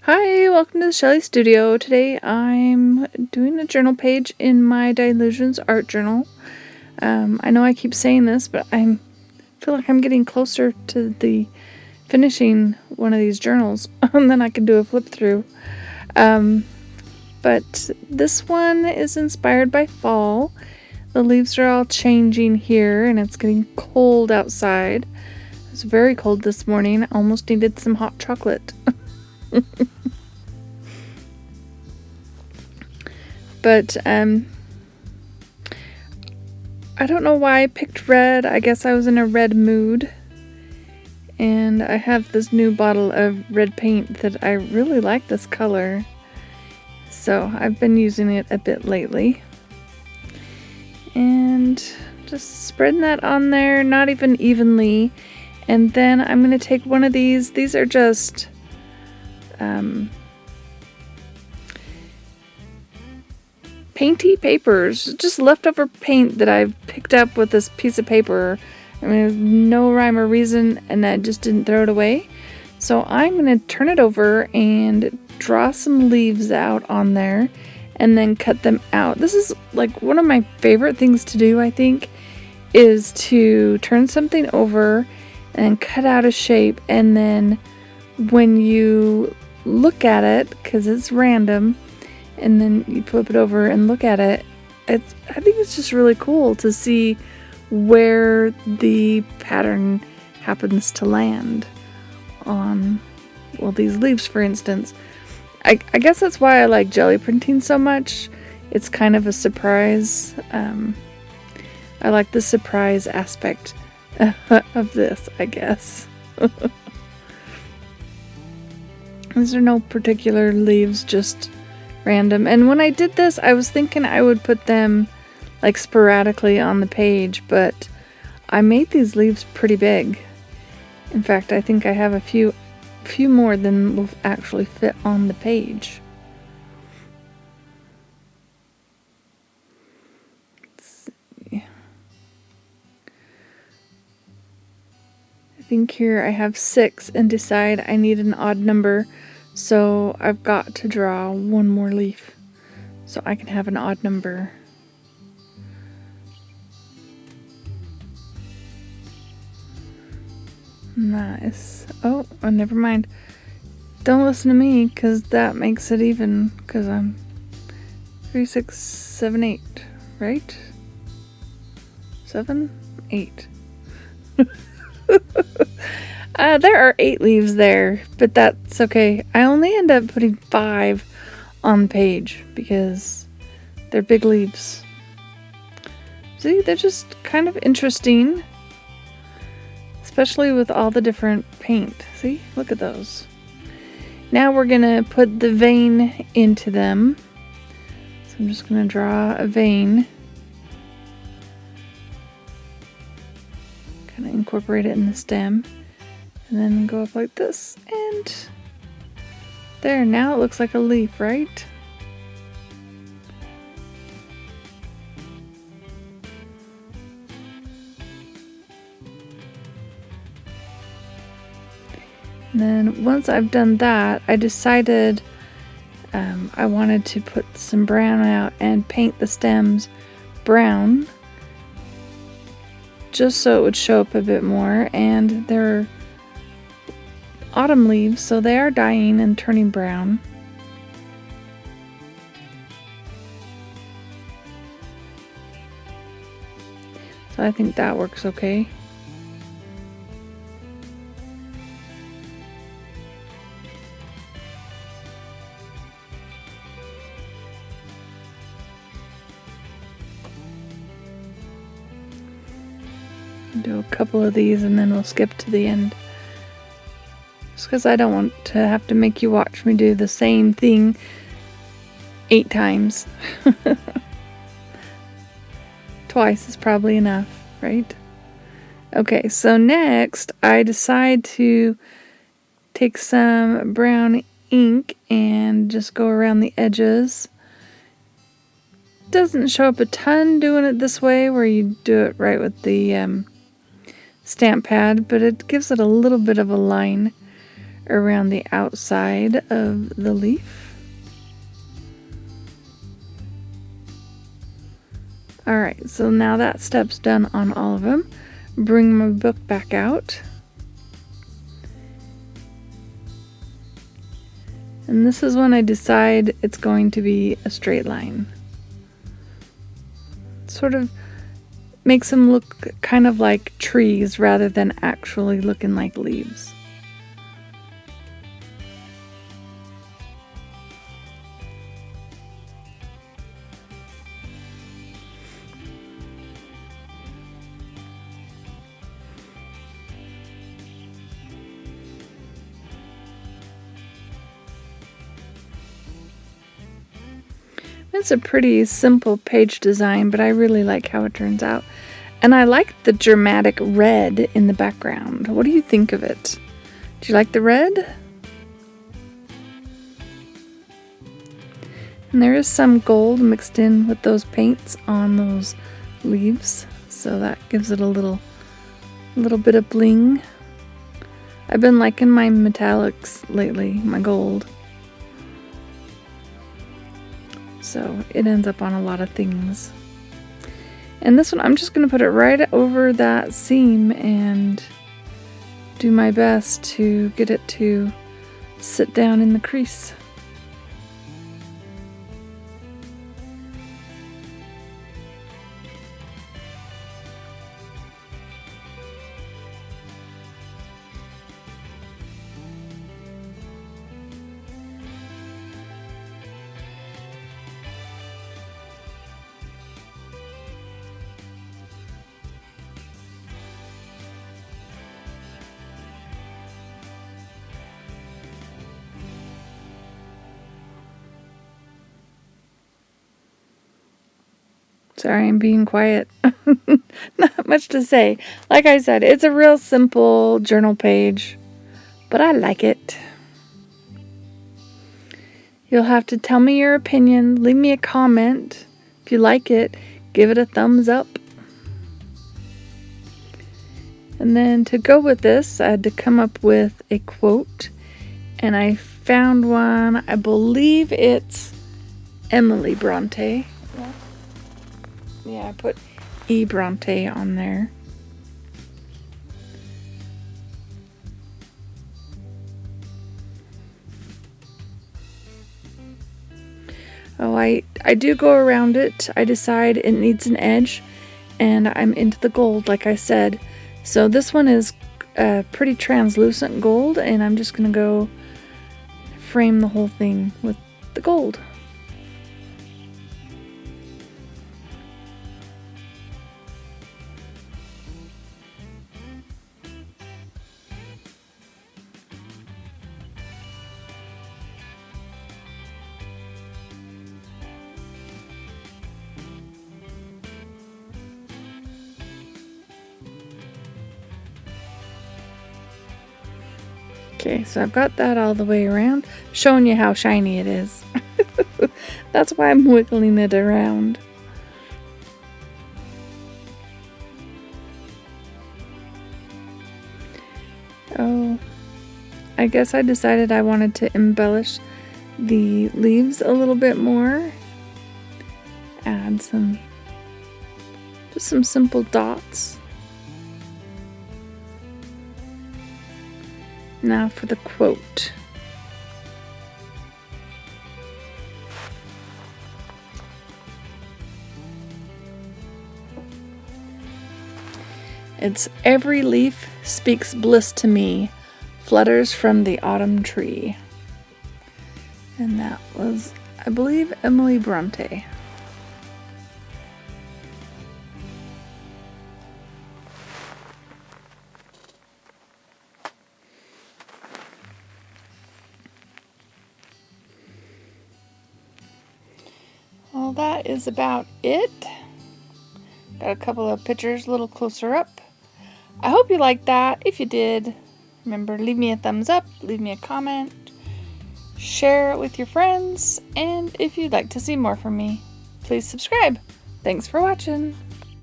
Hi, welcome to the Shelly Studio. Today I'm doing a journal page in my Dylusions art journal. I know I keep saying this, but I feel like I'm getting closer to the finishing one of these journals, and then I can do a flip through. But this one is inspired by fall. The leaves are all changing here, and it's getting cold outside. It was very cold this morning. I almost needed some hot chocolate. But I don't know why I picked red. I guess I was in a red mood. And I have this new bottle of red paint that I really like this color. So I've been using it a bit lately. And just spreading that on there, not even evenly. And then I'm going to take one of these. These are just painty papers, just leftover paint that I've picked up with this piece of paper. I mean, there's no rhyme or reason, and I just didn't throw it away. So I'm going to turn it over and draw some leaves out on there and then cut them out. This is like one of my favorite things to do, I think, is to turn something over and cut out a shape, and then when you look at it, because it's random, and then you flip it over and look at it, I think it's just really cool to see where the pattern happens to land on, well, these leaves, for instance. I guess that's why I like jelly printing so much. It's kind of a surprise. I like the surprise aspect of this, I guess. These are no particular leaves, just random. And when I did this, I was thinking I would put them like sporadically on the page, but I made these leaves pretty big. In fact, I think I have a few more than will actually fit on the page. Let's see. I think here I have 6 and decide I need an odd number. So I've got to draw one more leaf so I can have an odd number. Nice. Oh, never mind. Don't listen to me, because that makes it even, because I'm 3, 6, 7, 8, right? 7, 8. There are 8 leaves there, but that's okay. I only end up putting 5 on the page because they're big leaves. See, they're just kind of interesting, especially with all the different paint. See, look at those. Now we're gonna put the vein into them. So I'm just gonna draw a vein. Kind of incorporate it in the stem. And then go up like this, and there, now it looks like a leaf, right? And then once I've done that, I decided I wanted to put some brown out and paint the stems brown, just so it would show up a bit more. And they're autumn leaves, so they are dying and turning brown. So I think that works okay. Do a couple of these and then we'll skip to the end. Just because I don't want to have to make you watch me do the same thing 8 times. Twice is probably enough, right? Okay, so next I decide to take some brown ink and just go around the edges. Doesn't show up a ton doing it this way, where you do it right with the stamp pad, but it gives it a little bit of a line around the outside of the leaf. Alright, so now that step's done on all of them. Bring my book back out. And this is when I decide it's going to be a straight line. Sort of makes them look kind of like trees rather than actually looking like leaves. It's a pretty simple page design, but I really like how it turns out. And I like the dramatic red in the background. What do you think of it? Do you like the red? And there is some gold mixed in with those paints on those leaves, so that gives it a little bit of bling. I've been liking my metallics lately, my gold. So it ends up on a lot of things. And this one, I'm just going to put it right over that seam and do my best to get it to sit down in the crease. Sorry, I'm being quiet. Not much to say. Like I said, it's a real simple journal page, but I like it. You'll have to tell me your opinion. Leave me a comment. If you like it, give it a thumbs up. And then to go with this, I had to come up with a quote. And I found one. I believe it's Emily Bronte. Yeah, I put E. Bronte on there. Oh, I do go around it. I decide it needs an edge, and I'm into the gold, like I said. So this one is pretty translucent gold, and I'm just going to go frame the whole thing with the gold. Okay, so I've got that all the way around, showing you how shiny it is. That's why I'm wiggling it around. Oh, I guess I decided I wanted to embellish the leaves a little bit more. Add just some simple dots. Now for the quote. It's "Every leaf speaks bliss to me, flutters from the autumn tree." And that was, I believe, Emily Bronte. Well, that is about it. Got a couple of pictures a little closer up. I hope you liked that. If you did, remember, leave me a thumbs up, leave me a comment, share it with your friends, and if you'd like to see more from me, please subscribe. Thanks for watching.